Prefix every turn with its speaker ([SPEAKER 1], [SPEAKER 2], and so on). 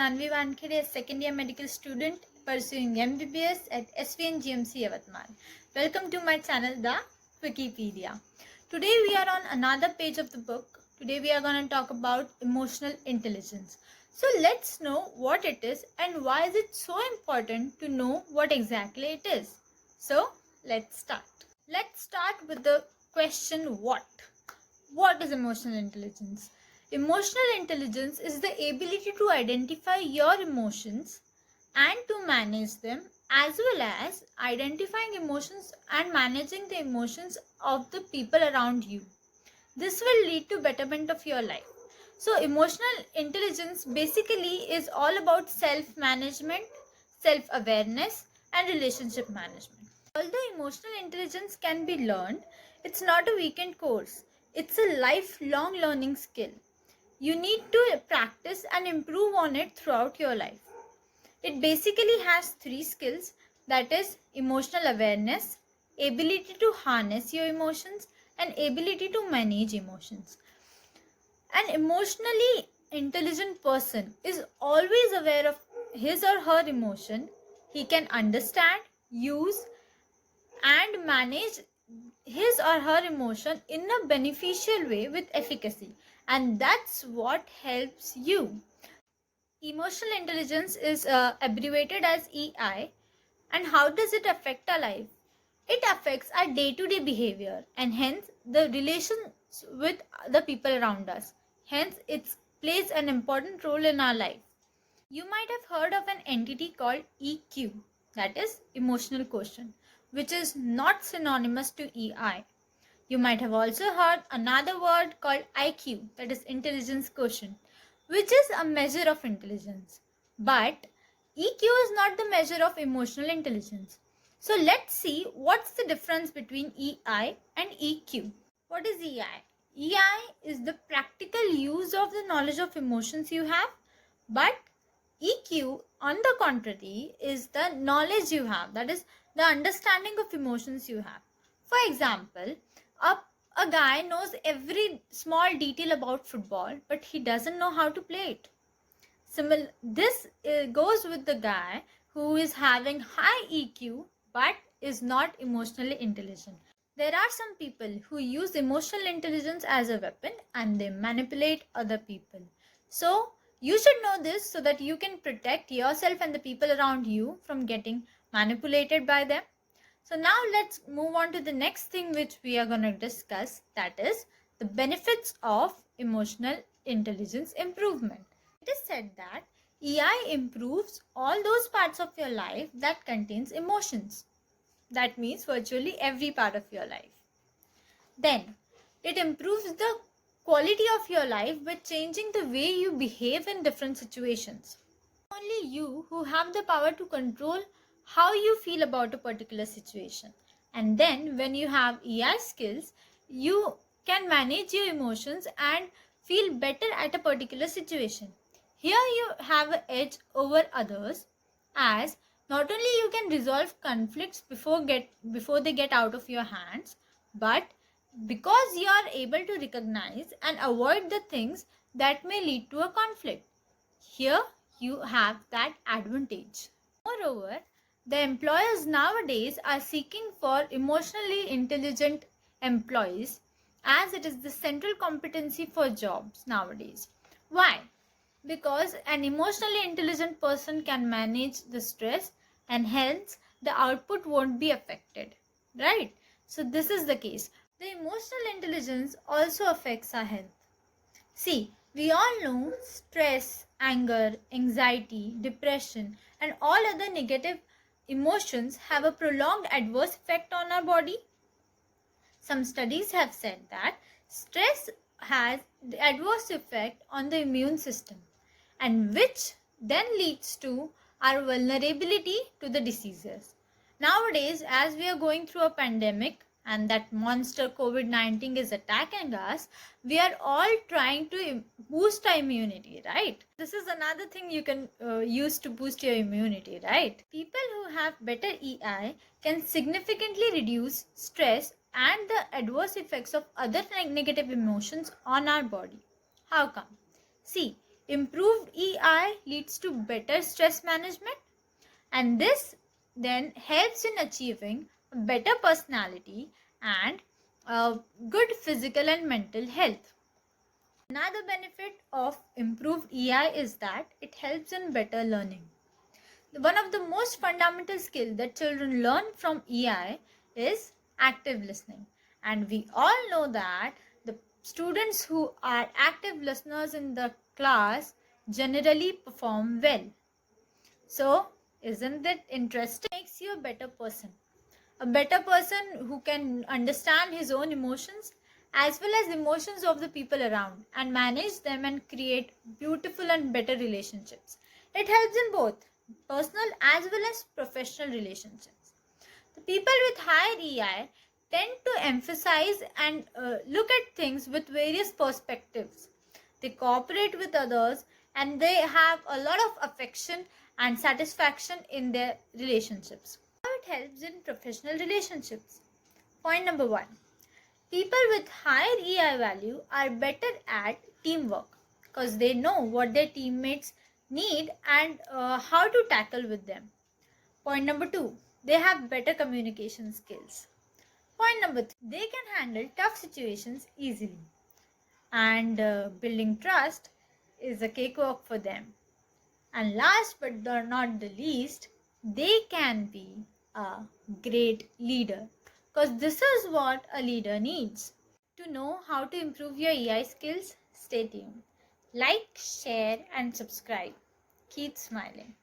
[SPEAKER 1] Janvi Wankhede, a second year medical student pursuing MBBS at SVN GMC Yavatmal. Welcome to my channel, The Wikipedia. Today we are on another page of the book. Today we are going to talk about emotional intelligence. So let's know what it is and why is it so important to know what exactly it is. So let's start. Let's start with the question what? What is emotional intelligence? Emotional intelligence is the ability to identify your emotions and to manage them, as well as identifying emotions and managing the emotions of the people around you. This will lead to betterment of your life. So emotional intelligence basically is all about self-management, self-awareness, and relationship management. Although emotional intelligence can be learned, it's not a weekend course. It's a lifelong learning skill. You need to practice and improve on it throughout your life. It basically has three skills, that is emotional awareness, ability to harness your emotions, and ability to manage emotions. An emotionally intelligent person is always aware of his or her emotion. He can understand, use, and manage his or her emotion in a beneficial way with efficacy, and that's what helps you. Emotional intelligence is abbreviated as EI. And how does it affect our life? It affects our day-to-day behavior and hence the relations with the people around us. Hence it plays an important role in our life. You might have heard of an entity called EQ, that is emotional quotient, which is not synonymous to EI. You might have also heard another word called IQ, that is intelligence quotient, which is a measure of intelligence. But EQ is not the measure of emotional intelligence. So let's see what's the difference between EI and EQ. What is EI? EI is the practical use of the knowledge of emotions you have, but EQ, on the contrary, is the knowledge you have, that is the understanding of emotions you have. For example, a guy knows every small detail about football, but he doesn't know how to play it. This goes with the guy who is having high EQ but is not emotionally intelligent. There are some people who use emotional intelligence as a weapon and they manipulate other people. So you should know this so that you can protect yourself and the people around you from getting manipulated by them. So now let's move on to the next thing which we are going to discuss, that is the benefits of emotional intelligence improvement. It is said that EI improves all those parts of your life that contains emotions. That means virtually every part of your life. Then it improves the quality of your life by changing the way you behave in different situations. Only you who have the power to control how you feel about a particular situation. And then when you have EI skills, you can manage your emotions and feel better at a particular situation. Here you have an edge over others, as not only you can resolve conflicts before they get out of your hands, but because you are able to recognize and avoid the things that may lead to a conflict. Here you have that advantage. Moreover, the employers nowadays are seeking for emotionally intelligent employees, as it is the central competency for jobs nowadays. Why? Because an emotionally intelligent person can manage the stress and hence the output won't be affected, right? So this is the case. The emotional intelligence also affects our health. See, we all know stress, anger, anxiety, depression, and all other negative emotions have a prolonged adverse effect on our body. Some studies have said that stress has the adverse effect on the immune system, and which then leads to our vulnerability to the diseases. Nowadays, as we are going through a pandemic and that monster COVID-19 is attacking us, we are all trying to boost our immunity, right? This is another thing you can use to boost your immunity, right? People who have better EI can significantly reduce stress and the adverse effects of other negative emotions on our body. How come? See, Improved EI leads to better stress management, and this then helps in achieving a better personality and good physical and mental health. Another benefit of improved EI is that it helps in better learning. One of the most fundamental skills that children learn from EI is active listening. And we all know that the students who are active listeners in the class generally perform well. So, isn't it interesting? It makes you a better person. A better person who can understand his own emotions as well as emotions of the people around and manage them and create beautiful and better relationships. It helps in both personal as well as professional relationships. The people with higher EI tend to emphasize and look at things with various perspectives. They cooperate with others and they have a lot of affection and satisfaction in their relationships. How it helps in professional relationships. Point number 1. People with higher EI value are better at teamwork because they know what their teammates need and how to tackle with them. Point number 2. They have better communication skills. Point number 3. They can handle tough situations easily. And building trust is a cakewalk for them. And last but not the least, they can be a great leader because this is what a leader needs. To know how to improve your EI skills, stay tuned. Like, share, and subscribe. Keep smiling.